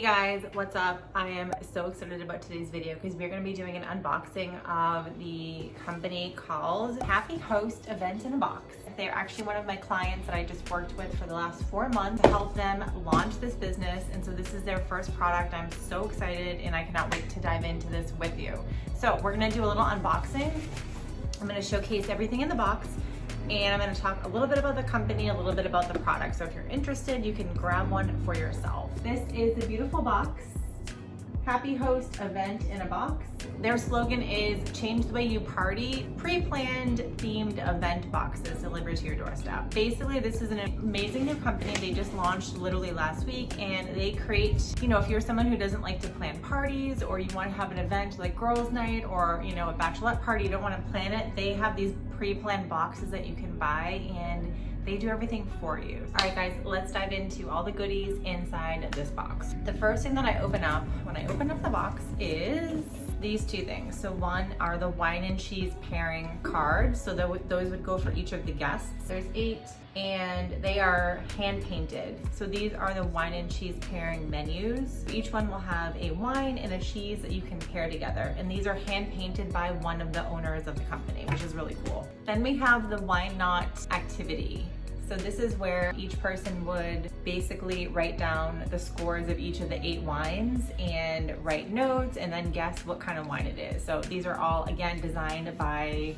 guys, what's up? I am so excited about today's video because we're going to be doing an unboxing of the company called Happy Host Event in a Box. They're actually one of my clients that I just worked with for the last 4 months to help them launch this business. And so this is their first product. I'm so excited and I cannot wait to dive into this with you. So we're going to do a little unboxing. I'm going to showcase everything in the box. And I'm going to talk a little bit about the company, a little bit about the product. So if you're interested, you can grab one for yourself. This is the beautiful box, Happy Host Event in a Box. Their slogan is change the way you party, pre-planned themed event boxes delivered to your doorstep. Basically, this is an amazing new company. They just launched literally last week, and they create, if you're someone who doesn't like to plan parties, or you want to have an event like girls' night, or a bachelorette party, you don't want to plan it, they have these pre-planned boxes that you can buy, and they do everything for you. All right, guys, let's dive into all the goodies inside this box. The first thing that I open up when I open up the box is these two things. So one are the wine and cheese pairing cards. So those would go for each of the guests. There's 8, and they are hand painted. So these are the wine and cheese pairing menus. Each one will have a wine and a cheese that you can pair together. And these are hand painted by one of the owners of the company, which is really cool. Then we have the wine knot activity. So this is where each person would basically write down the scores of each of the 8 wines and write notes and then guess what kind of wine it is. So these are all, again, designed by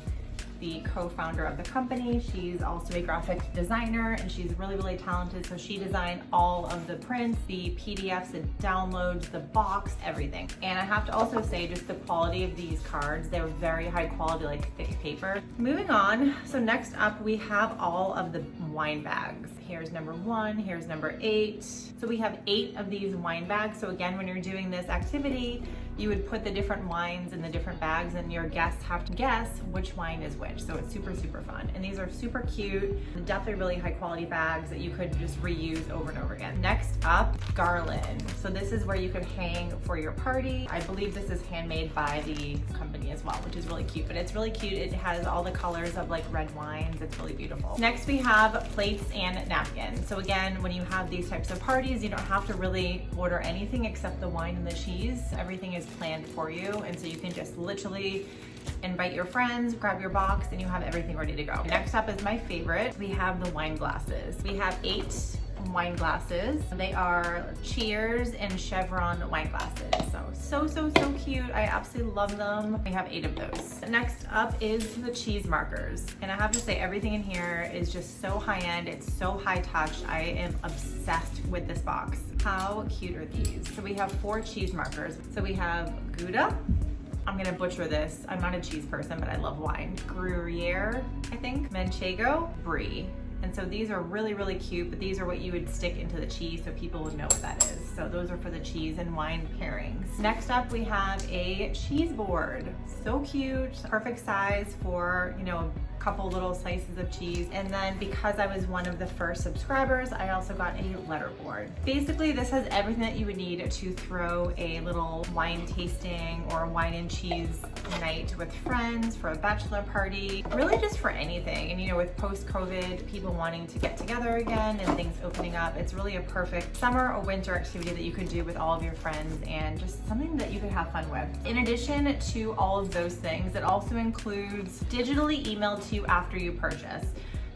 the co-founder of the company. She's also a graphic designer, and she's really talented. So she designed all of the prints, the PDFs, the downloads, the box, everything. And I have to also say, just the quality of these cards, they're very high quality, like thick paper. Moving on, so next up we have all of the wine bags. Here's number 1, here's number 8. So we have 8 of these wine bags. So again, when you're doing this activity, you would put the different wines in the different bags, and your guests have to guess which wine is which. So it's super fun. And these are super cute, definitely really high quality bags that you could just reuse over and over again. Next up, garland. So this is where you could hang for your party. I believe this is handmade by the company as well, which is really cute. But it's really cute. It has all the colors of like red wines. It's really beautiful. Next we have plates and napkins. So again, when you have these types of parties, you don't have to really order anything except the wine and the cheese. Everything is planned for you, and so you can just literally invite your friends, grab your box, and you have everything ready to go. Next up is my favorite. We have the wine glasses. We have 8 wine glasses. They are Cheers and Chevron wine glasses. So cute. I absolutely love them. We have 8 of those. Next up is the cheese markers. And I have to say, everything in here is just so high-end. It's so high touch. I am obsessed with this box. How cute are these? So we have 4 cheese markers. So we have Gouda. I'm gonna butcher this. I'm not a cheese person, but I love wine. Gruyere, I think. Manchego, Brie. And so these are really cute, but these are what you would stick into the cheese so people would know what that is. So those are for the cheese and wine pairings. Next up, we have a cheese board. So cute, perfect size for, a couple little slices of cheese. And then because I was one of the first subscribers, I also got a letter board. Basically, this has everything that you would need to throw a little wine tasting or wine and cheese night with friends, for a bachelor party, really just for anything. And with post-COVID, people wanting to get together again and things opening up, it's really a perfect summer or winter activity that you could do with all of your friends, and just something that you could have fun with. In addition to all of those things, it also includes digitally emailed to you after you purchase.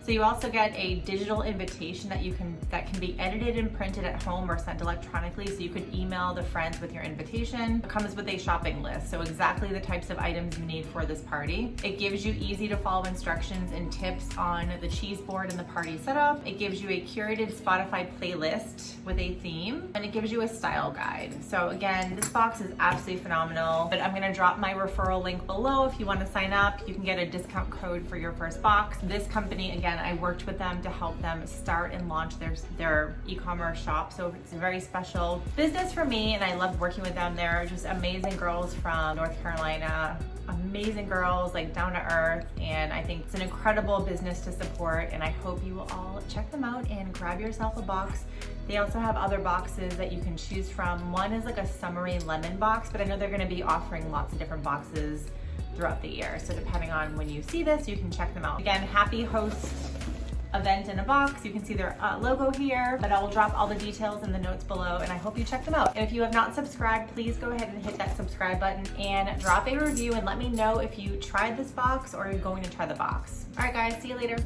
So you also get a digital invitation that can be edited and printed at home or sent electronically, so you can email the friends with your invitation. It comes with a shopping list, so exactly the types of items you need for this party. It gives you easy to follow instructions and tips on the cheese board and the party setup. It gives you a curated Spotify playlist with a theme, and it gives you a style guide. So again, this box is absolutely phenomenal, but I'm gonna drop my referral link below. If you wanna sign up, you can get a discount code for your first box. This company, again, I worked with them to help them start and launch their e-commerce shop. So it's a very special business for me, and I love working with them. They're just amazing girls from North Carolina. Amazing girls, like down to earth, and I think it's an incredible business to support, and I hope you will all check them out and grab yourself a box. They also have other boxes that you can choose from. One is like a summery lemon box, but I know they're gonna be offering lots of different boxes throughout the year. So depending on when you see this, you can check them out. Again, Happy Host Event in a Box. You can see their logo here, but I will drop all the details in the notes below, and I hope you check them out. And if you have not subscribed, please go ahead and hit that subscribe button and drop a review and let me know if you tried this box or you're going to try the box. All right guys, see you later.